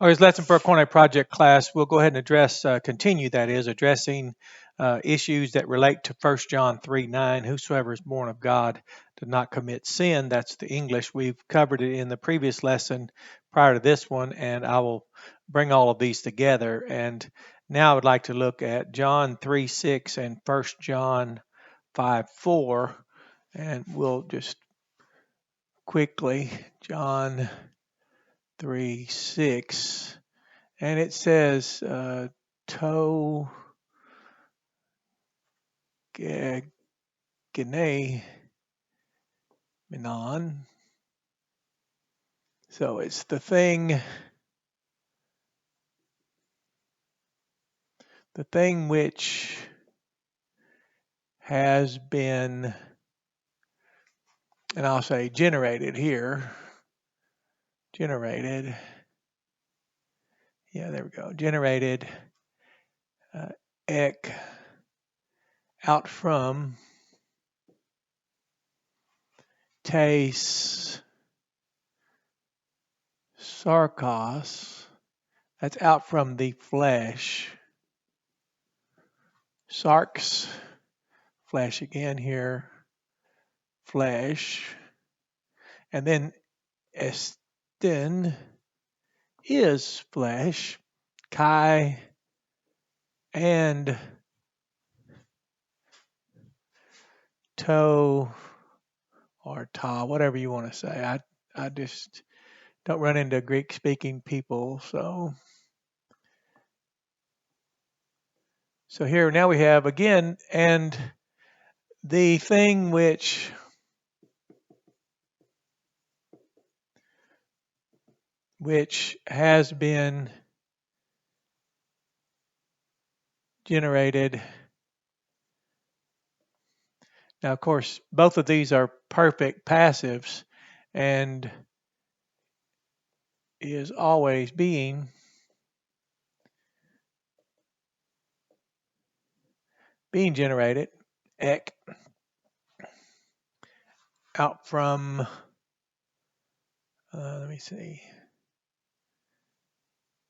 Or his lesson for a Koine project class, we'll go ahead and address, continue that is, addressing issues that relate to 1 John 3:9. Whosoever is born of God does not commit sin. That's the English. We've covered it in the previous lesson prior to this one, and I will bring all of these together. And now I would like to look at John 3:6 and 1 John 5:4, and we'll just quickly, John 3:6. And it says, to gene minon. So it's the thing which has been, and I'll say generated here, generated, yeah, there we go, generated ek out from tes sarkos, that's out from the flesh, sarx, flesh again here, flesh, and then esten is flesh, kai and to or ta, whatever you want to say. I just don't run into Greek speaking people, so here now we have again, and the thing which has been generated. Now, of course, both of these are perfect passives and is always being generated, ek, out from, let me see,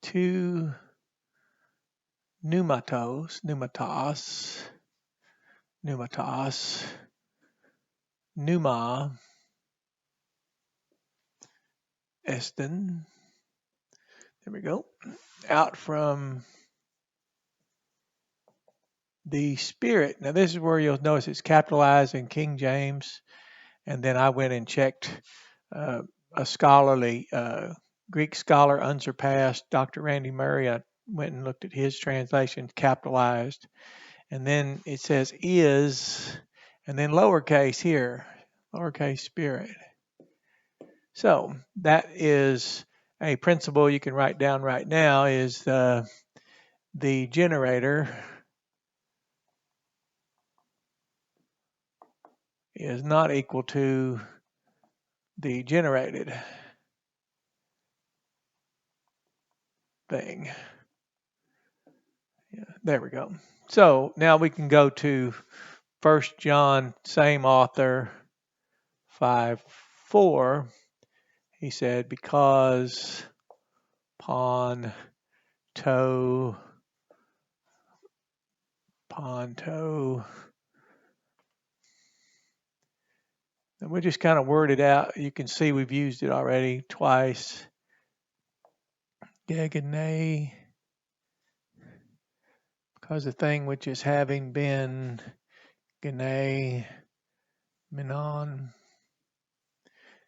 two pneumatos, pneuma, esten, there we go, out from the Spirit. Now this is where you'll notice it's capitalized in King James, and then I went and checked a scholarly Greek scholar, unsurpassed, Dr. Randy Murray. I went and looked at his translation, capitalized, and then it says is, and then lowercase here, lowercase Spirit. So that is a principle you can write down right now, is the generator is not equal to the generated thing. Yeah, there we go. So now we can go to 1 John, same author, 5:4. He said, because pon to, and we just kind of word it out. You can see we've used it already twice. Gegane, because the thing which is having been, gene minon,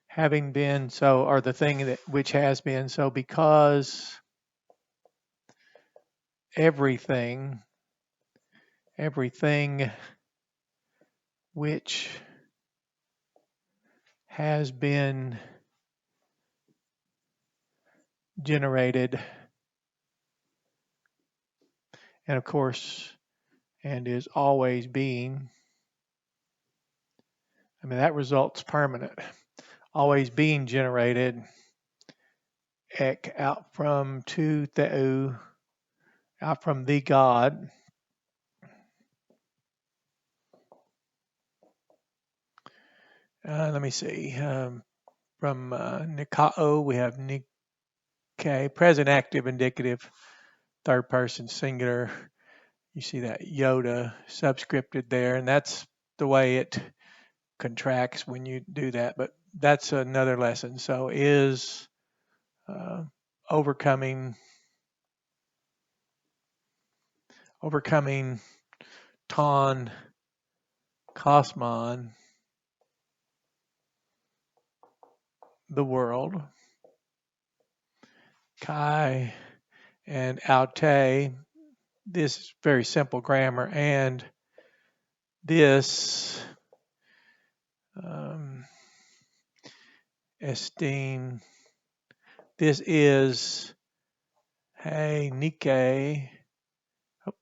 having been, so, or the thing that which has been, so because everything which has been generated, and of course, and is always being, I mean, that result's permanent, always being generated, ek, out from to theou, out from the God, let me see, from nikao, we have Okay, present active indicative, third person singular. You see that Yoda subscripted there, and that's the way it contracts when you do that. But that's another lesson. So is uh, overcoming ton cosmon the world, Kai and Aute. This is very simple grammar, and this um, esteem. This is hey Nike. Oh,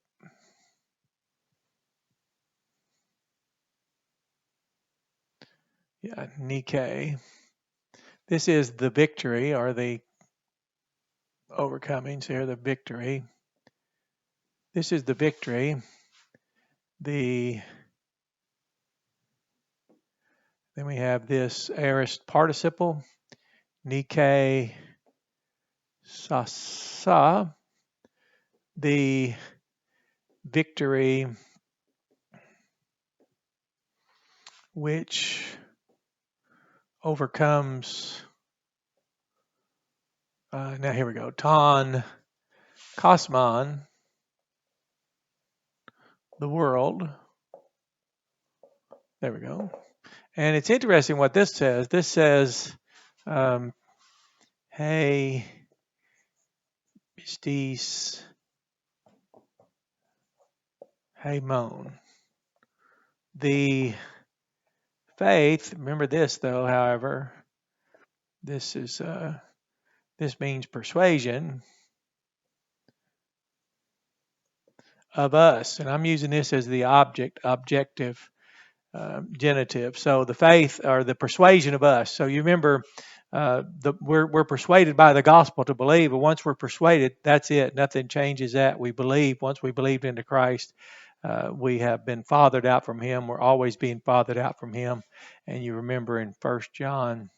yeah, Nike. This is the victory or the overcoming. So here the victory. This is the victory. The Then we have this aorist participle, Nike Sasa, the victory which overcomes, now here we go, Ton Kosmon, the world. There we go. And it's interesting what this says. This says, hey, pistis, hey, mon. The faith, remember this though, however, this is, this means persuasion of us. And I'm using this as the objective genitive. So the faith or the persuasion of us. So you remember, we're persuaded by the gospel to believe, but once we're persuaded, that's it. Nothing changes that. We believe. Once we believed into Christ, we have been fathered out from Him. We're always being fathered out from Him. And you remember in 1 John,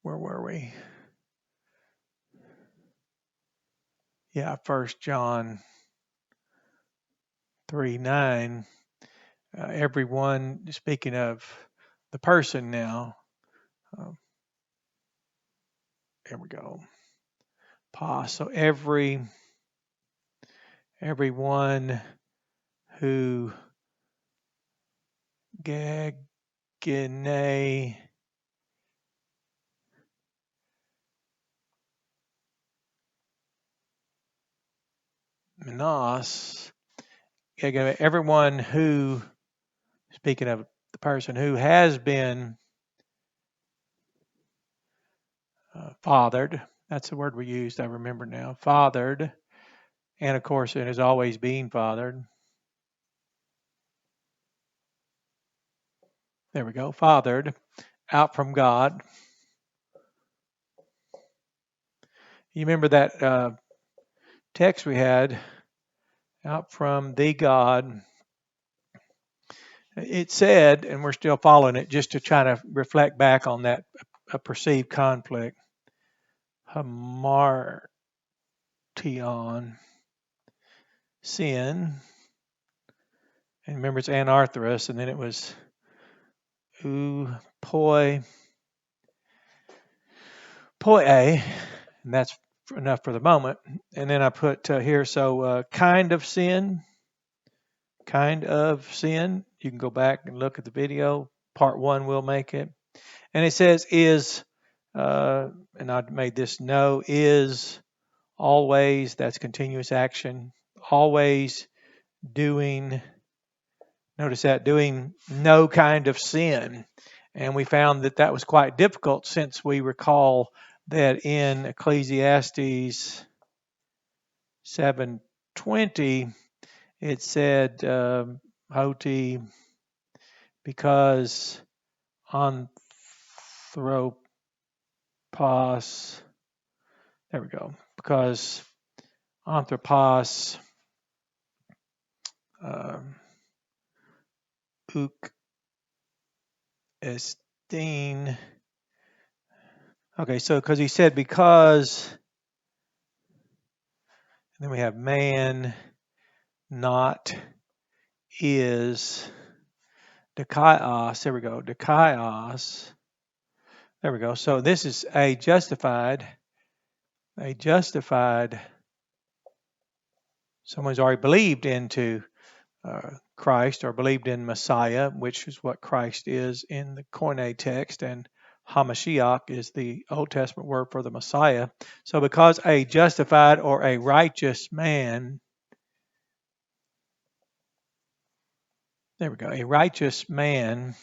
where were we? Yeah, 1 John 3:9. Everyone, speaking of the person now, there we go. Pause. So everyone who gagene menos, everyone who, speaking of the person who has been fathered, that's the word we used, I remember now, fathered, and of course it is always being fathered. There we go, fathered, out from God. You remember that text we had, out from the God. It said, and we're still following it just to try to reflect back on that perceived conflict. Hamartion, sin, and remember it's anarthrous, and then it was poi, and that's enough for the moment. And then I put here, so kind of sin. You can go back and look at the video. Part 1 will make it. And it says is, and I made this no, is always, that's continuous action, always doing, notice that, doing no kind of sin. And we found that that was quite difficult, since we recall that in Ecclesiastes 7:20, it said, hoti, because anthropos, there we go, because anthropos uk esteem, Okay, so because he said because, and then we have man, not, is, dikaios, there we go, dikaios, there we go. So this is a justified, someone's already believed into Christ or believed in Messiah, which is what Christ is in the Koine text, and Hamashiach is the Old Testament word for the Messiah. So because a justified or a righteous man, there we go, a righteous man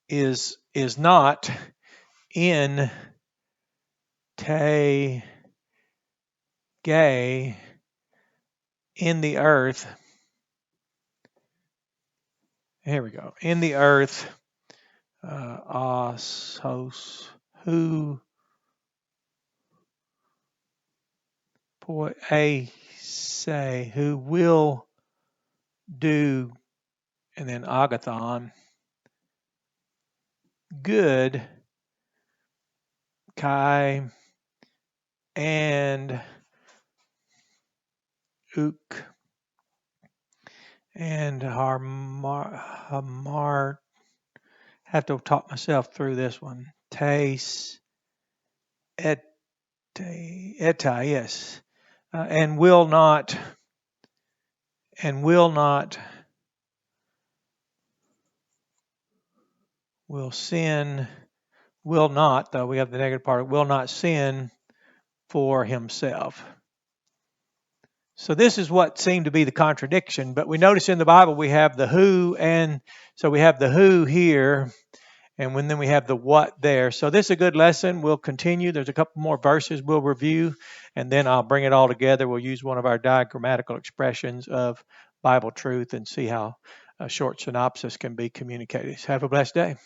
is not in te gay in the earth. Here we go. In the earth, hos, who, say, who will do, and then agathon, good, kai, and uk, and hamar, have to talk myself through this one. Tes, eta, yes. And will not, will sin, will not, though we have the negative part, will not sin for himself. So this is what seemed to be the contradiction, but we notice in the Bible we have the who, and so we have the who here, and then we have the what there. So this is a good lesson. We'll continue. There's a couple more verses we'll review, and then I'll bring it all together. We'll use one of our diagrammatical expressions of Bible truth and see how a short synopsis can be communicated. Have a blessed day.